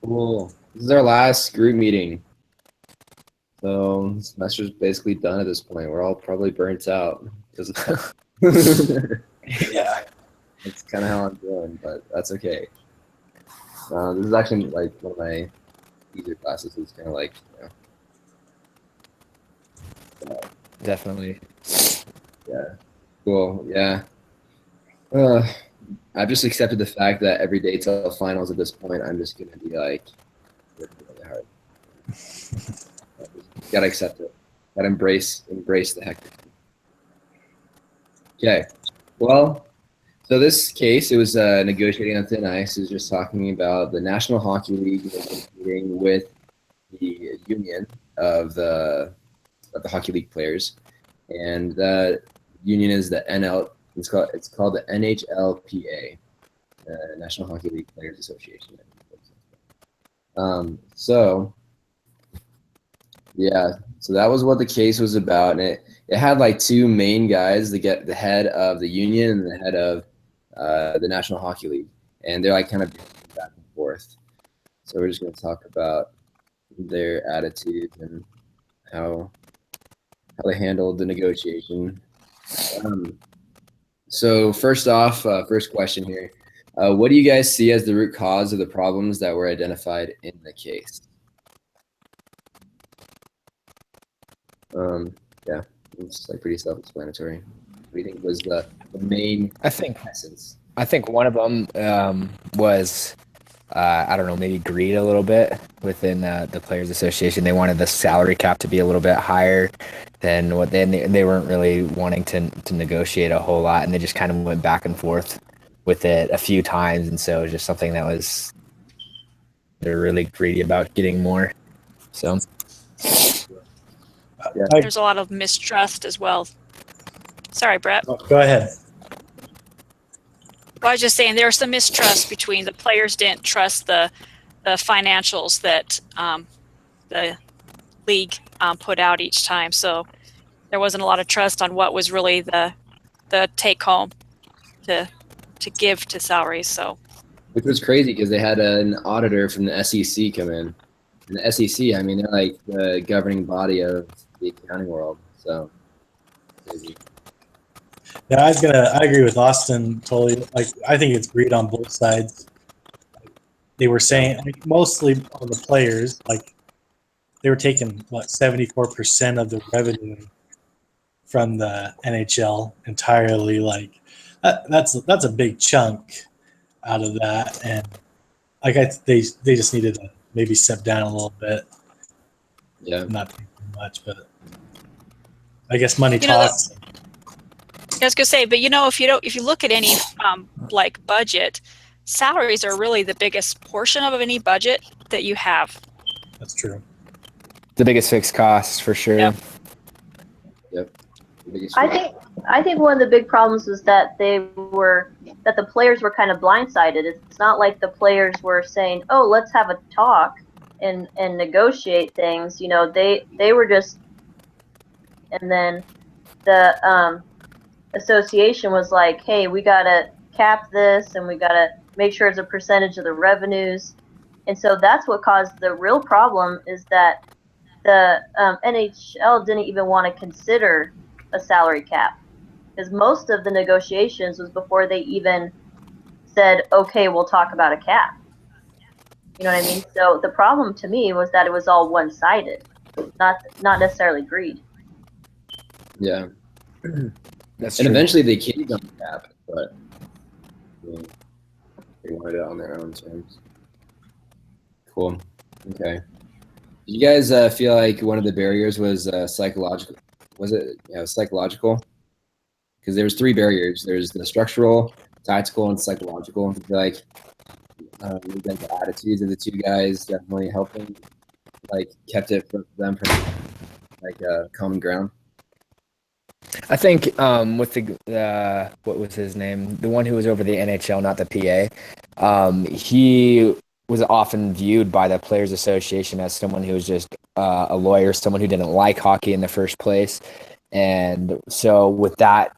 Cool. This is our last group meeting. So the semester's basically done at this point. We're all probably burnt out because of that. Yeah. That's kind of how I'm feeling, but that's okay. This is actually like one of my easier classes. It's kind of like, Definitely. yeah, cool, yeah. Uh, I've just accepted the fact that every day till finals at this point, I'm just gonna be like working really hard. Gotta accept it. Gotta embrace the hectic. Okay, well, so this case, it was negotiating on thin ice. It was just talking about the National Hockey League negotiating with the union of the hockey league players, and the union is the NL. It's called the NHLPA, National Hockey League Players Association. So yeah, so that was what the case was about, and it had like two main guys, the head of the union and the head of the National Hockey League, and they're like kind of back and forth. So we're just going to talk about their attitudes and how they handled the negotiation. So first off, first question here. What do you guys see as the root cause of the problems that were identified in the case? Yeah, it's like pretty self-explanatory. What do you think was the main essence? I think one of them was I don't know, maybe greed a little bit within the Players Association. They wanted the salary cap to be a little bit higher than what they weren't really wanting to negotiate a whole lot, and they just kind of went back and forth with it a few times, and so it was just something that was they're really greedy about getting more. So Yeah. There's a lot of mistrust as well. Sorry, Brett. Oh, go ahead. Well, I was just saying there's some mistrust between the players didn't trust the financials that the league put out each time. So there wasn't a lot of trust on what was really the take home to give to salaries. So Which was crazy because they had an auditor from the SEC come in. And the SEC, I mean, they're like the governing body of the accounting world. So crazy. Yeah, I agree with Austin totally. Like, I think it's greed on both sides. They were saying, like, mostly on the players, like they were taking 74% of the revenue from the NHL entirely. Like that's a big chunk out of that, and like they just needed to maybe step down a little bit. Yeah. Not too much, but I guess money talks. I was gonna say, but if you look at any like budget, salaries are really the biggest portion of any budget that you have. That's true. the biggest fixed costs for sure. Yep. I think one of the big problems was that the players were kind of blindsided. It's not like the players were saying, "Oh, let's have a talk and negotiate things." You know, they were just, and then the association was like, "Hey, we gotta cap this, and we gotta make sure it's a percentage of the revenues." And so that's what caused the real problem, is that the NHL didn't even want to consider a salary cap, because most of the negotiations was before they even said, okay, we'll talk about a cap. You know what I mean? So the problem to me was that it was all one-sided, not necessarily greed. Yeah. That's And true. eventually they caved on the cap, but they wanted it on their own terms. Cool. Okay. Did you guys feel like one of the barriers was psychological? Was it psychological? Because there was 3 barriers. There's the structural, tactical, and psychological. I feel like the attitudes of the 2 guys definitely helping, like, kept it for them from like common ground. I think with the what was his name, the one who was over the NHL, not the PA, he was often viewed by the Players Association as someone who was just a lawyer, someone who didn't like hockey in the first place. And so with that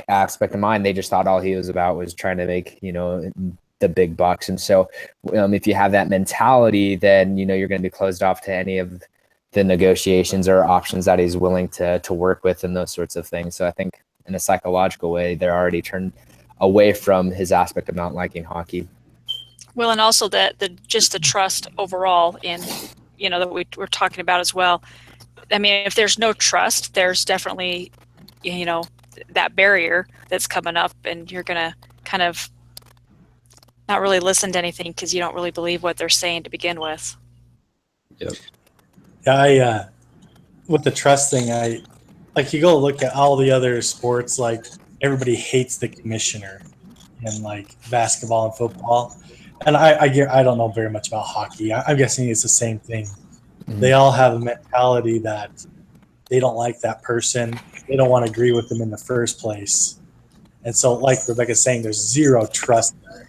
aspect in mind, they just thought all he was about was trying to make, them the big bucks. And so if you have that mentality, then, you're going to be closed off to any of the negotiations or options that he's willing to work with and those sorts of things. So I think in a psychological way, they're already turned away from his aspect of not liking hockey. Well, and also that just the trust overall in, that we're talking about as well. I mean, if there's no trust, there's definitely, that barrier that's coming up, and you're going to kind of not really listen to anything because you don't really believe what they're saying to begin with. Yep. Yeah, with the trust thing, you go look at all the other sports, like everybody hates the commissioner in like basketball and football. And I don't know very much about hockey. I'm guessing it's the same thing. Mhm. They all have a mentality that they don't like that person. They don't want to agree with them in the first place. And so, like Rebecca's saying, there's zero trust there.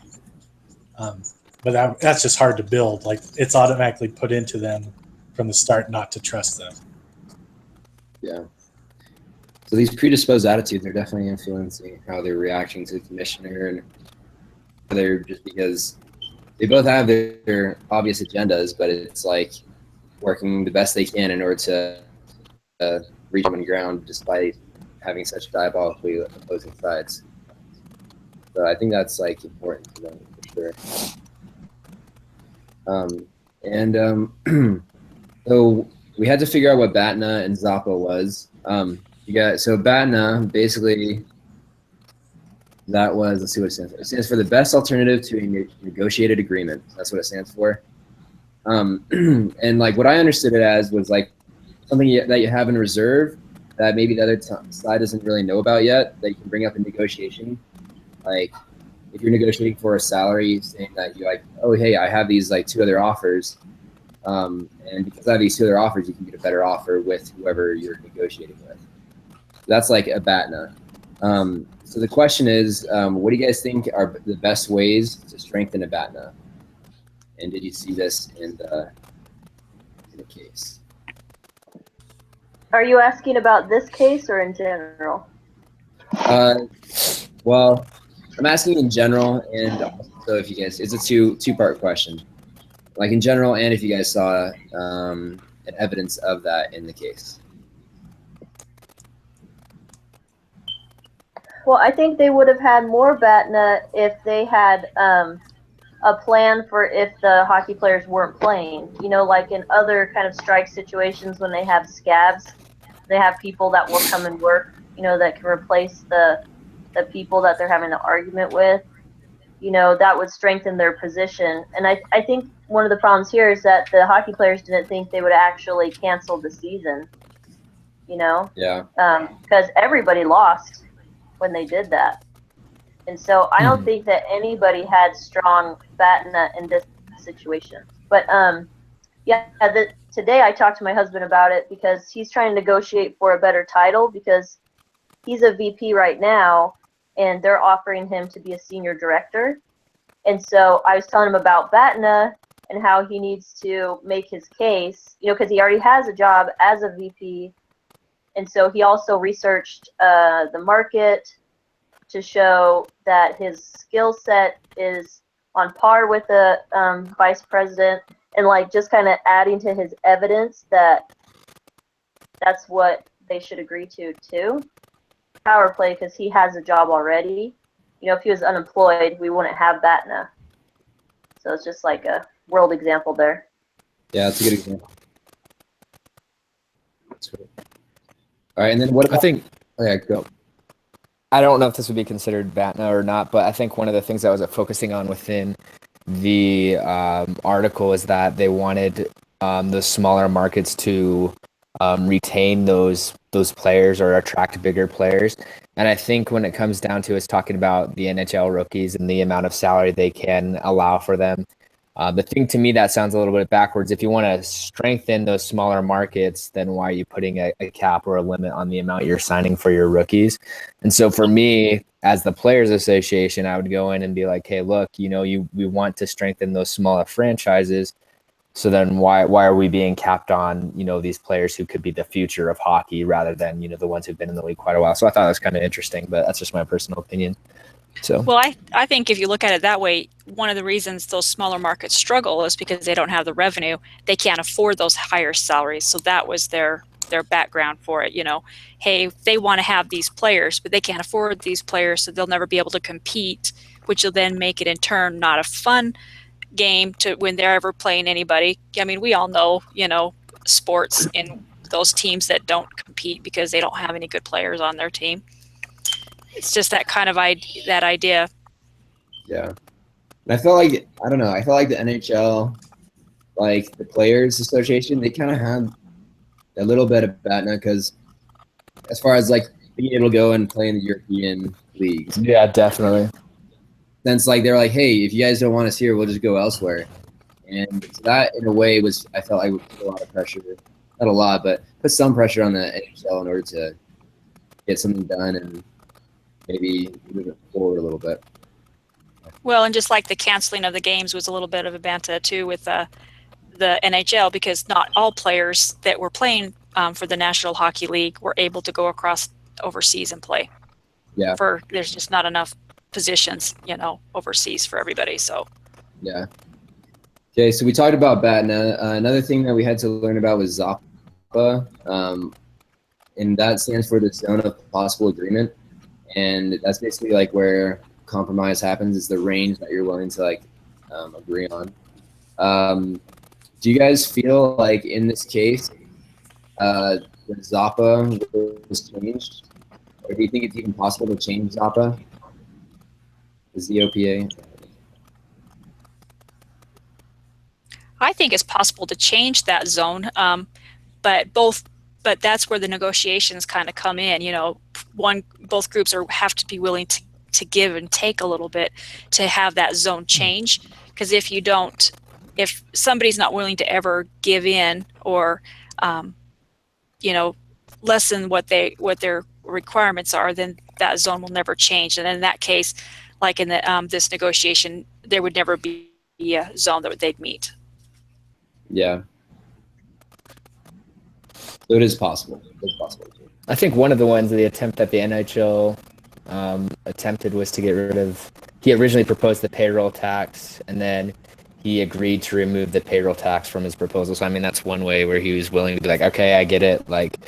But that's just hard to build. Like, it's automatically put into them from the start not to trust them. Yeah. So these predisposed attitudes are definitely influencing how they're reacting to the commissioner, and they're just because they both have their obvious agendas, but it's like working the best they can in order to reach common ground despite having such diabolically opposing sides. So I think that's like important to them for sure. So we had to figure out what BATNA and Zappa was. So BATNA basically, that was, let's see what it stands for. It stands for the best alternative to a negotiated agreement. That's what it stands for. And like what I understood it as was like something that you have in reserve that maybe the other side doesn't really know about yet, that you can bring up in negotiation. Like if you're negotiating for a salary, saying that you're like, oh, hey, I have these like 2 other offers. And because I have these 2 other offers, you can get a better offer with whoever you're negotiating with. That's like a BATNA. So the question is, what do you guys think are the best ways to strengthen a BATNA? And did you see this in the case? Are you asking about this case or in general? Well, I'm asking in general, and also if you guys, it's a two-part question. Like in general, and if you guys saw an evidence of that in the case. Well, I think they would have had more BATNA if they had a plan for if the hockey players weren't playing. Like in other kind of strike situations when they have scabs, they have people that will come and work, that can replace the people that they're having an argument with. That would strengthen their position. And I think one of the problems here is that the hockey players didn't think they would actually cancel the season, Yeah. because everybody lost when they did that. And so I don't think that anybody had strong BATNA in this situation. But today I talked to my husband about it because he's trying to negotiate for a better title because he's a VP right now and they're offering him to be a senior director. And so I was telling him about BATNA and how he needs to make his case, because he already has a job as a VP. And so he also researched the market to show that his skill set is on par with the vice president, and like just kind of adding to his evidence that that's what they should agree to too. Power play, because he has a job already. If he was unemployed, we wouldn't have BATNA. So it's just like a world example there. Yeah, that's a good example. All right, and then what about, I think, okay, go. I don't know if this would be considered BATNA or not, but I think one of the things I was focusing on within the article is that they wanted those smaller markets to retain those players or attract bigger players. And I think when it comes down to us talking about the NHL rookies and the amount of salary they can allow for them, the thing to me that sounds a little bit backwards. If you want to strengthen those smaller markets, then why are you putting a cap or a limit on the amount you're signing for your rookies? And so for me, as the Players Association, I would go in and be like, hey, look, we want to strengthen those smaller franchises. So then why are we being capped on, these players who could be the future of hockey rather than, the ones who've been in the league quite a while? So I thought that was kind of interesting, but that's just my personal opinion. So Well, I think if you look at it that way, one of the reasons those smaller markets struggle is because they don't have the revenue. They can't afford those higher salaries. So that was their background for it. Hey, they want to have these players, but they can't afford these players, so they'll never be able to compete, which will then make it in turn not a fun game to when they're ever playing anybody. I mean, we all know, sports in those teams that don't compete because they don't have any good players on their team. It's just that kind of that idea. Yeah. And I felt like, I don't know, I felt like the NHL, like the Players Association, they kind of had a little bit of BATNA because as far as like being able to go and play in the European leagues, yeah, definitely. then it's like they're like, hey, if you guys don't want us here, we'll just go elsewhere. And so that, in a way, I felt like would put a lot of pressure, not a lot, but put some pressure on the NHL in order to get something done and maybe move it forward a little bit. Well, and just like the canceling of the games was a little bit of a banta too with the NHL, because not all players that were playing for the National Hockey League were able to go across overseas and play. Yeah. There's just not enough positions, overseas for everybody. So. Yeah. Okay, so we talked about BATNA. Another thing that we had to learn about was ZAPA, and that stands for the Zone of Possible Agreement, and that's basically like where compromise happens. Is the range that you're willing to agree on. Do you guys feel like in this case, the ZAPA was changed, or do you think it's even possible to change ZAPA? The ZOPA? I think it's possible to change that zone, but that's where the negotiations kind of come in. Both groups have to be willing to give and take a little bit to have that zone change. Because if somebody's not willing to ever give in or, lessen what their requirements are, then that zone will never change. And in that case, like in this negotiation, there would never be a zone that they'd meet. Yeah. So it is possible. It's possible. I think one of the ones, the attempt that the NHL attempted was to get rid of. He originally proposed the payroll tax, and then he agreed to remove the payroll tax from his proposal. So I mean, that's one way where he was willing to be like, okay, I get it. Like,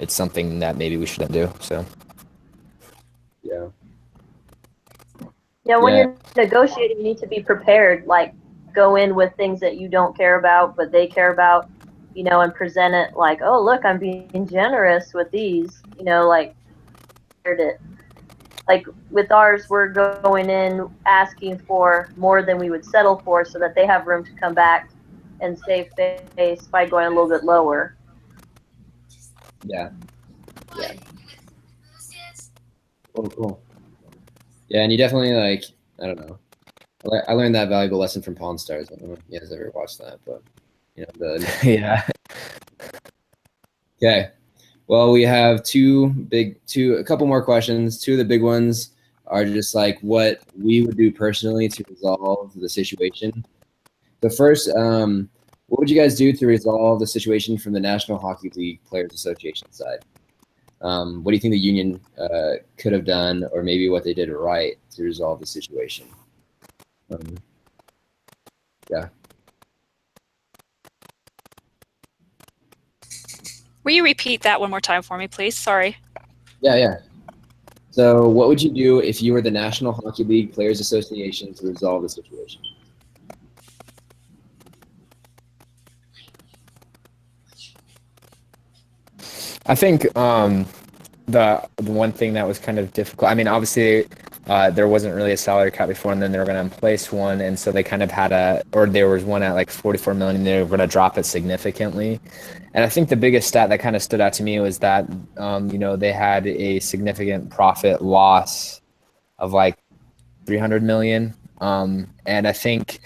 it's something that maybe we shouldn't do. So. Yeah. Yeah, when Yeah. you're negotiating, you need to be prepared. Like, go in with things that you don't care about, but they care about, and present it like, oh, look, I'm being generous with these, like with ours, we're going in asking for more than we would settle for so that they have room to come back and save face by going a little bit lower. Yeah. Yeah. Cool. Yeah, and you definitely I don't know. I learned that valuable lesson from Pawn Stars. I don't know if you guys ever watched that, but Yeah. Okay. Well, we have a couple more questions. Two of the big ones are just like what we would do personally to resolve the situation. The first, what would you guys do to resolve the situation from the National Hockey League Players Association side? What do you think the union could have done, or maybe what they did right to resolve the situation? Yeah. Will you repeat that one more time for me, please? Sorry. Yeah. So what would you do if you were the National Hockey League Players Association to resolve the situation? I think the one thing that was kind of difficult, I mean, obviously there wasn't really a salary cap before, and then they were going to place one, and so they kind of had there was one at like 44 million, and they were going to drop it significantly. And I think the biggest stat that kind of stood out to me was that they had a significant profit loss of like 300 million. And I think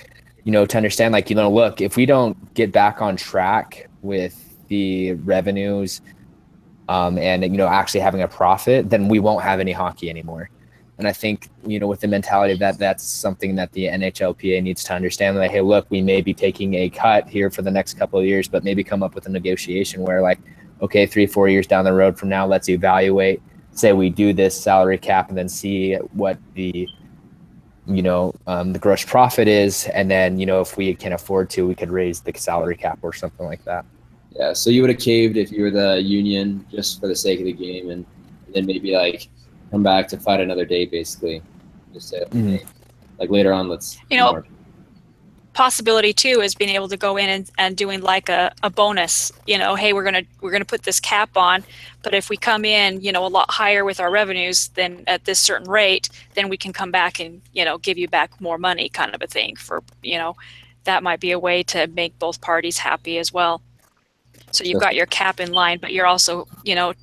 to understand, look, if we don't get back on track with the revenues and actually having a profit, then we won't have any hockey anymore. And I think with the mentality of that's something that the NHLPA needs to understand, like, hey, look, we may be taking a cut here for the next couple of years, but maybe come up with a negotiation where, like, okay, 3-4 years down the road from now, let's evaluate, say we do this salary cap and then see what the the gross profit is, and then if we can afford to, we could raise the salary cap or something like that. Yeah, so you would have caved if you were the union just for the sake of the game, and then maybe like come back to fight another day, basically. Just say, Mhm. like later on, let's. Possibility too is being able to go in and doing like a bonus, hey, we're gonna put this cap on, but if we come in a lot higher with our revenues than at this certain rate, then we can come back and give you back more money, kind of a thing. For that might be a way to make both parties happy as well. So you've got your cap in line, but you're also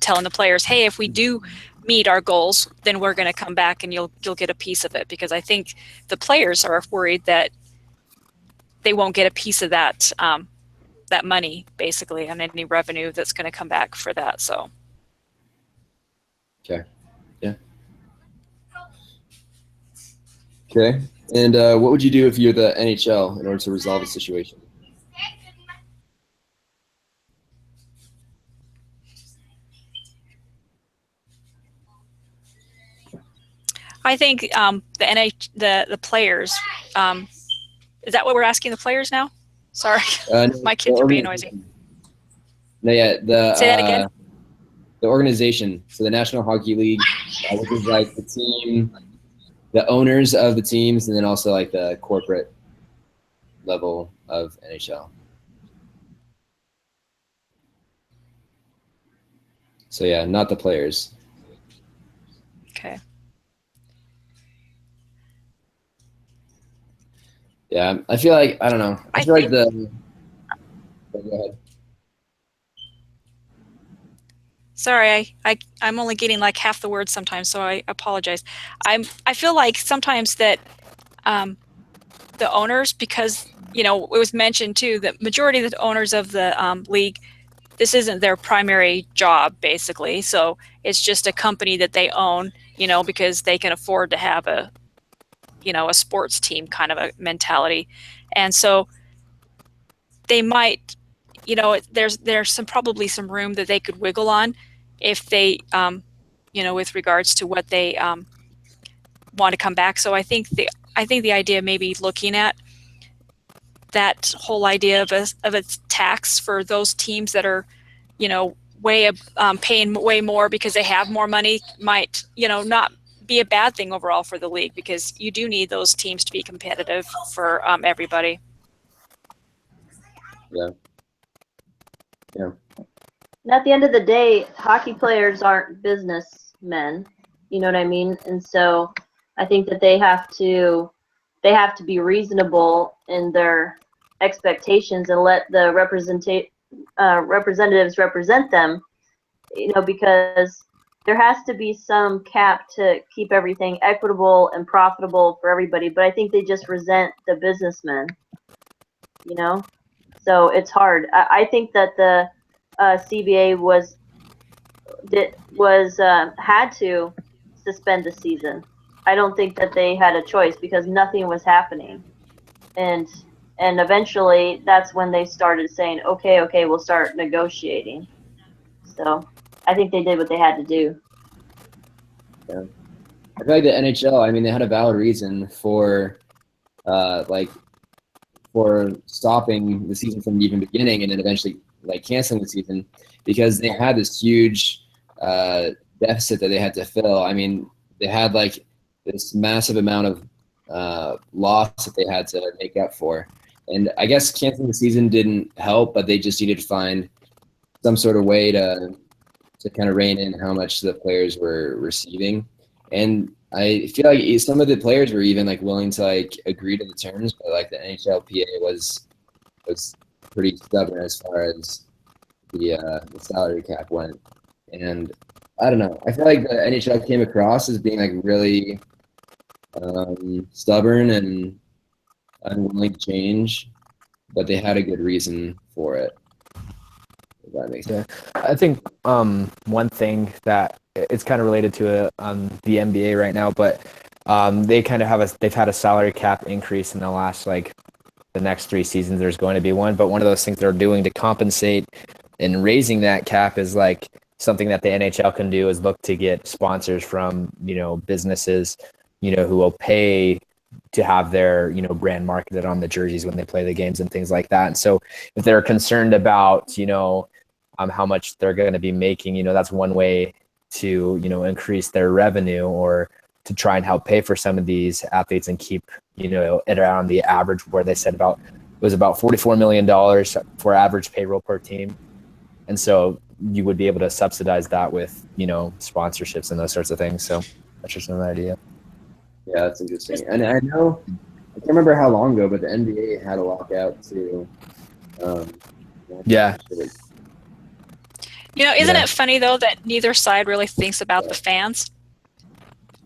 telling the players, hey, if we do meet our goals, then we're going to come back and you'll get a piece of it, because I think the players are worried that they won't get a piece of that that money, basically, on any revenue that's going to come back for that. So. Okay. Yeah. Okay. And what would you do if you're the NHL in order to resolve the situation? I think the players. Is that what we're asking the players now? Sorry, my kids are being noisy. No, yeah, Say that again. The organization, so the National Hockey League, which is like the team, the owners of the teams, and then also like the corporate level of NHL. So yeah, not the players. Okay. Yeah, I feel like I don't know. I feel like the. Go ahead. Sorry, I'm only getting like half the words sometimes, so I apologize. I feel like sometimes that the owners, because it was mentioned too that majority of the owners of the league, this isn't their primary job, basically. So it's just a company that they own, because they can afford to have a sports team kind of a mentality, and so they might, there's probably some room that they could wiggle on if they, with regards to what they want to come back. So I think the idea maybe looking at that whole idea of a tax for those teams that are, paying way more because they have more money might, not be a bad thing overall for the league, because you do need those teams to be competitive for everybody. Yeah. Yeah. And at the end of the day, hockey players aren't businessmen. You know what I mean? And so I think that they have to be reasonable in their expectations and let the representatives represent them. Because there has to be some cap to keep everything equitable and profitable for everybody. But I think they just resent the businessmen. So it's hard. I think that the CBA had to suspend the season. I don't think that they had a choice, because nothing was happening, and eventually that's when they started saying, okay, we'll start negotiating. So I think they did what they had to do. Yeah. I feel like the NHL, I mean, they had a valid reason for stopping the season from even beginning and then eventually canceling the season, because they had this huge deficit that they had to fill. I mean, they had this massive amount of loss that they had to make up for. And I guess canceling the season didn't help, but they just needed to find some sort of way to kind of rein in how much the players were receiving. And I feel like some of the players were even willing to agree to the terms, but the NHLPA was pretty stubborn as far as the salary cap went. And I don't know. I feel like the NHL came across as being really stubborn and unwilling to change, but they had a good reason for it. If that makes sense. I think one thing that it's kind of related to the NBA right now, but they kind of they've had a salary cap increase in the last the next 3 seasons. There's going to be one, but one of those things they're doing to compensate and raising that cap is something that the NHL can do is look to get sponsors from businesses who will pay to have their, you know, brand marketed on the jerseys when they play the games and things like that. And so if they're concerned about, you know, how much they're going to be making, you know, that's one way to, you know, increase their revenue or to try and help pay for some of these athletes and keep, you know, it around the average where they said it was about $44 million for average payroll per team. And so you would be able to subsidize that with, you know, sponsorships and those sorts of things. So that's just another idea. Yeah, that's interesting. And I know, I can't remember how long ago, but the NBA had a lockout to. Yeah. You know, isn't Yeah. it funny though that neither side really thinks about the fans?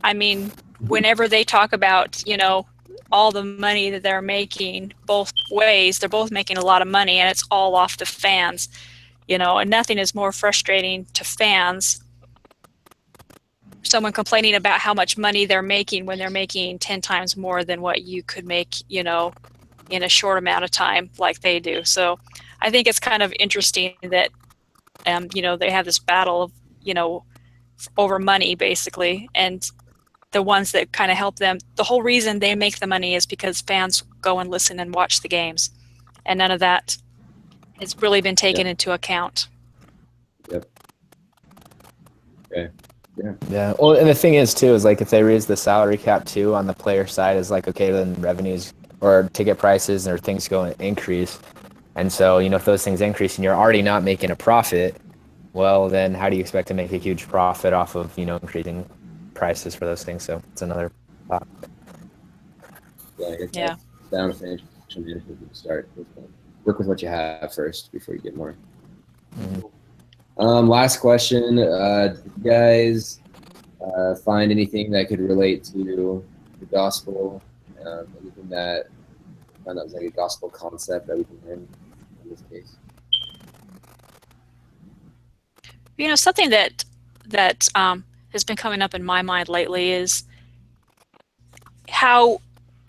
I mean, whenever they talk about, you know, all the money that they're making both ways, they're both making a lot of money and it's all off the fans, you know, and nothing is more frustrating to fans. Someone complaining about how much money they're making when they're making 10 times more than what you could make, you know, in a short amount of time like they do. So I think it's kind of interesting that, you know, they have this battle of, you know, over money basically. And the ones that kind of help them, the whole reason they make the money is because fans go and listen and watch the games. And none of that has really been taken into account. Yep. Okay. Yeah. Yeah. Well, and the thing is too, is like if they raise the salary cap too on the player side is like, okay, then revenues or ticket prices or things go and increase. And so, you know, if those things increase and you're already not making a profit, well, then how do you expect to make a huge profit off of, you know, increasing prices for those things? So it's another thought. Yeah. I guess Yeah. that's down to financial management to start. Work with what you have first before you get more. Mhm. Last question. Did you guys find anything that could relate to the gospel? Anything that was like a gospel concept that we can learn in this case? You know, something that has been coming up in my mind lately is how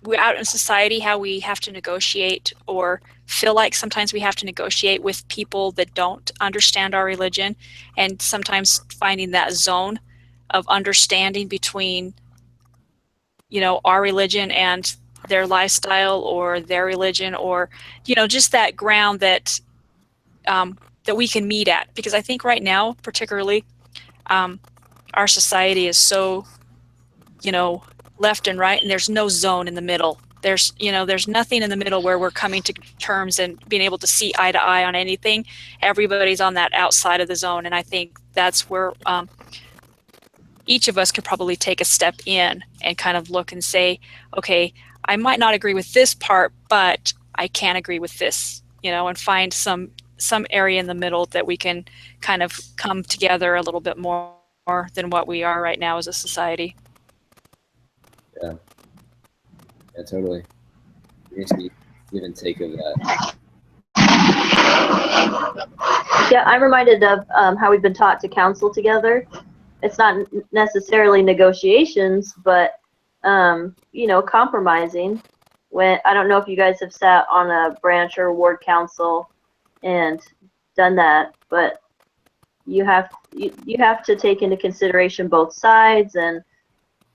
we're out in society, how we have to negotiate or feel like sometimes we have to negotiate with people that don't understand our religion, and sometimes finding that zone of understanding between, you know, our religion and their lifestyle or their religion, or, you know, just that ground that that we can meet at. Because I think right now, particularly, our society is so, you know, left and right, and there's no zone in the middle. There's, you know, there's nothing in the middle where we're coming to terms and being able to see eye to eye on anything. Everybody's on that outside of the zone, and I think that's where each of us could probably take a step in and kind of look and say, okay, I might not agree with this part, but I can agree with this, you know, and find some area in the middle that we can kind of come together a little bit more than what we are right now as a society. Yeah, totally. Basically, give and take of that. Yeah, I'm reminded of how we've been taught to counsel together. It's not necessarily negotiations, but you know, compromising. When I don't know if you guys have sat on a branch or ward council and done that, but you have to take into consideration both sides and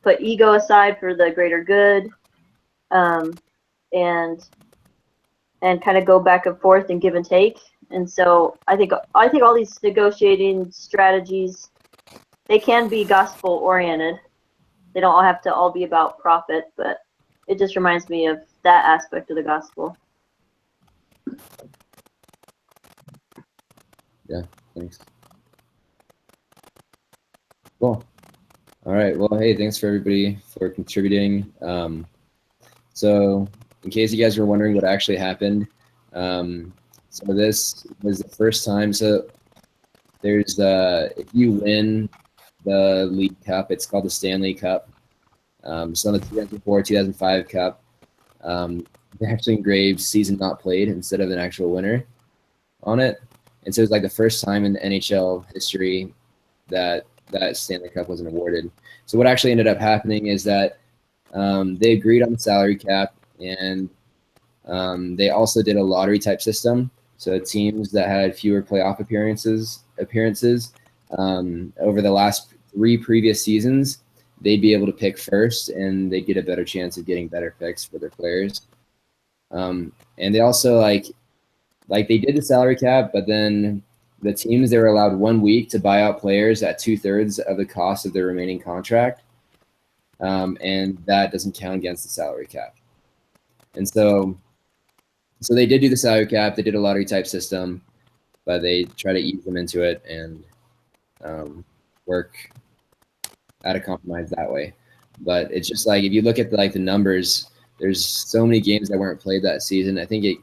put ego aside for the greater good, and kind of go back and forth and give and take. And so I think all these negotiating strategies, they can be gospel oriented. They don't all have to all be about profit, but it just reminds me of that aspect of the gospel. Yeah, thanks. Cool. All right. Well, hey, thanks for everybody for contributing. So, in case you guys were wondering what actually happened, so this was the first time. So, there's if you win the League Cup, it's called the Stanley Cup. So on the 2004-2005 Cup, they actually engraved "season not played" instead of an actual winner on it, and so it's like the first time in the NHL history that Stanley Cup wasn't awarded. So what actually ended up happening is that they agreed on the salary cap, and they also did a lottery type system. So teams that had fewer playoff appearances over the last 3 previous seasons, they'd be able to pick first, and they get a better chance of getting better picks for their players. And they also like they did the salary cap, but then the teams, they were allowed 1 week to buy out players at 2/3 of the cost of their remaining contract. And that doesn't count against the salary cap. And so they did do the salary cap. They did a lottery type system, but they try to ease them into it and work at a compromise that way. But it's just like, if you look at the numbers, there's so many games that weren't played that season. I think it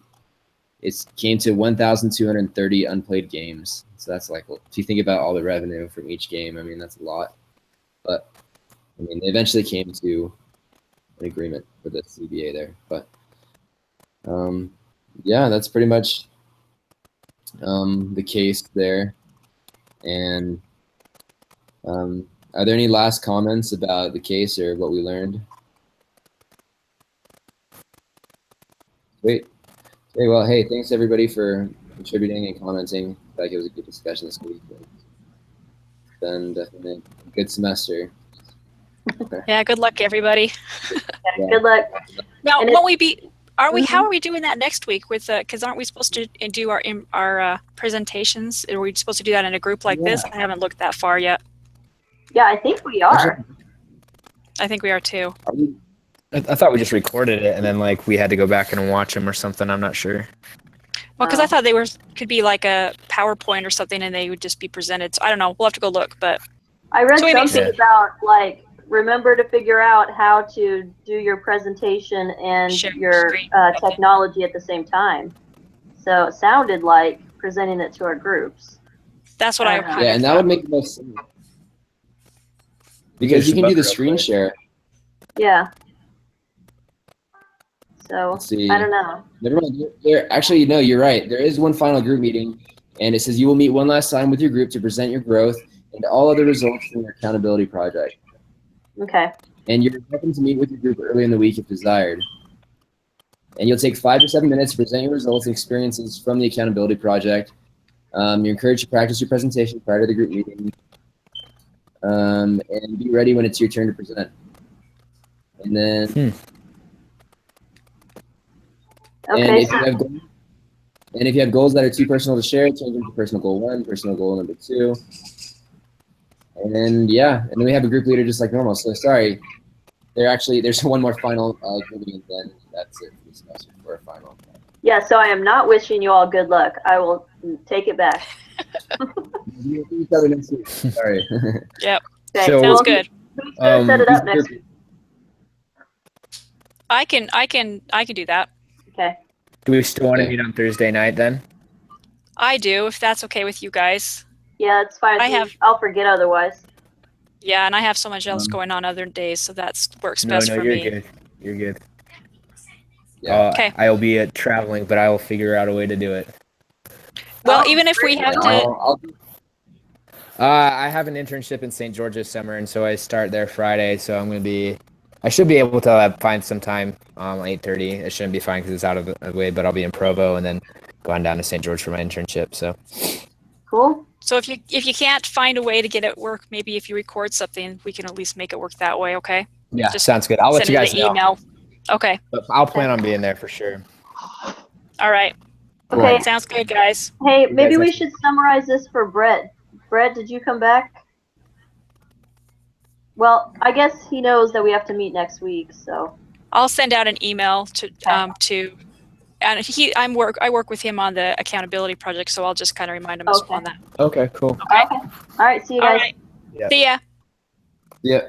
came to 1,230 unplayed games. So that's like, if you think about all the revenue from each game, I mean, that's a lot. But I mean, they eventually came to an agreement for the CBA there. But yeah, that's pretty much the case there. And are there any last comments about the case or what we learned? Great. Okay, well, hey, thanks everybody for contributing and commenting. I feel like it was a good discussion this week. It's been definitely a good semester. Yeah, good luck, everybody. Yeah, good luck. Now, And won't we be? Are we? How are we doing that next week? With because aren't we supposed to do our presentations? Are we supposed to do that in a group like this? I haven't looked that far yet. Yeah, I think we are. I think we are too. I thought we just recorded it and then like we had to go back and watch them or something. I'm not sure. Well, because I thought they could be like a PowerPoint or something, and they would just be presented. So I don't know. We'll have to go look. But I read So we may something see. about like remember to figure out how to do your presentation and Share your screen. Okay. technology at the same time. So it sounded like presenting it to our groups. that's what I. Yeah, kind Yeah, of and that thought. would make the most sense. Because you can do the screen share. Yeah. So Let's see. I don't know. Never mind. Actually, no, you're right. There is one final group meeting, and it says you will meet one last time with your group to present your growth and all other results from your accountability project. Okay. And you're welcome to meet with your group early in the week if desired. And you'll take 5 to 7 minutes to present your results and experiences from the accountability project. You're encouraged to practice your presentation prior to the group meeting. And be ready when it's your turn to present. And then, and Okay. if you have goals that are too personal to share, change them to personal goal 1, personal goal number 2. And yeah, and then we have a group leader just like normal. So sorry, there's one more final meeting, and then that's it for this semester for a final. Yeah. So I am not wishing you all good luck. I will take it back. We'll see each other next week. Sorry. Yep. Okay. So- Sounds well, good. Who's gonna set it up next week? I can do that. Okay. Do we still want to Okay. meet on Thursday night then? I do, if that's okay with you guys. Yeah, it's fine. I have- I'll forget otherwise. Yeah, and I have so much else going on other days, so that works No, best no, for you're me. good. You're good. Yeah. Okay. I will be traveling, but I will figure out a way to do it. Well, Oh, even if we great. have Yeah, to, I'll I have an internship in St. George this summer, and so I start there Friday. So I should be able to find some time 8:30. It shouldn't be fine because it's out of the way, but I'll be in Provo and then going down to St. George for my internship. So Cool. so if you can't find a way to get it work, maybe if you record something, we can at least make it work that way. Okay. yeah, Just sounds good. I'll let Send you me guys the know. email. Okay. But I'll plan on being there for sure. All right. Okay. Sounds good, guys. Hey, You maybe guys we have- should summarize this for Brett. Brett, did you come back? Well, I guess he knows that we have to meet next week, so. I'll send out an email to and I work with him on the accountability project, so I'll just kind of remind him Okay. on that. Okay, cool. Okay. All right. See you All guys. right. Yeah. See ya. Yeah.